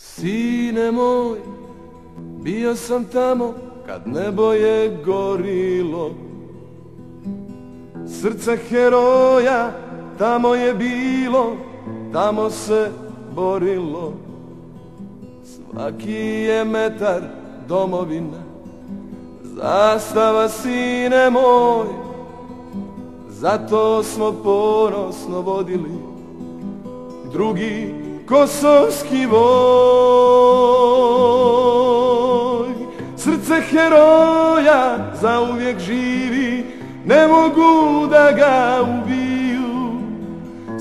Sine moj, bio sam tamo kad nebo je gorilo. Srce heroja tamo je bilo, tamo se borilo. Svaki je metar domovina, zastava sine moj. Zato smo ponosno vodili drugi kosovski voj. Srce heroja zauvijek živi, ne mogu da ga ubiju.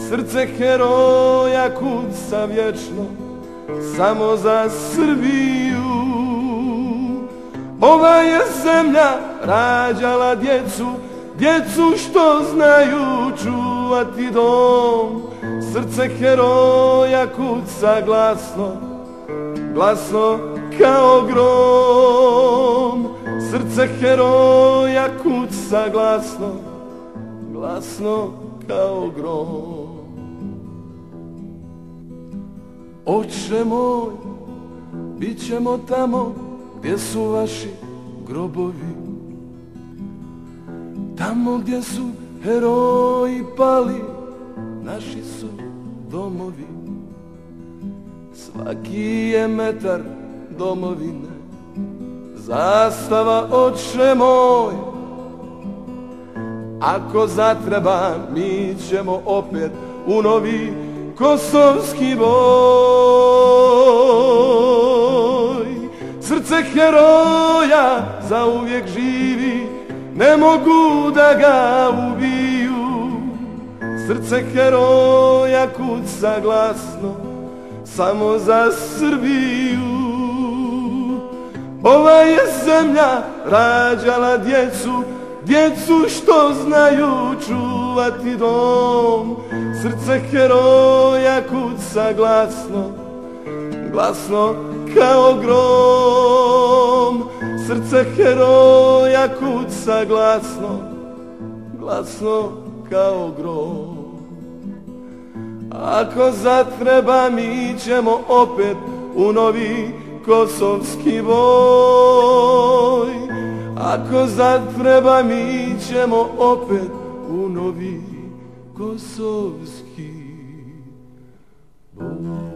Srce heroja kuca vječno, samo za Srbiju. Ova je zemlja rađala djecu, djecu što znaju čuvati dom. Srce heroja kuca glasno, glasno kao grom. Srce heroja kuca glasno, glasno kao grom. Oče moj, bit ćemo tamo gdje su vaši grobovi, tamo gdje su heroji pali, naši su domovi. Svaki je metar domovine, zastava oče moj. Ako zatreba mi ćemo opet u novi kosovski boj. Srce heroja zauvijek živi, ne mogu da ga ubiju. Srce heroja kuca glasno, samo za Srbiju. Ova je zemlja rađala djecu, djecu što znaju čuvati dom. Srce heroja kuca glasno, glasno kao grom. Srce heroja kuca glasno, glasno kao grom. Ako zatreba mi ćemo opet u novi kosovski boj. Ako zatreba mi ćemo opet u novi kosovski boj.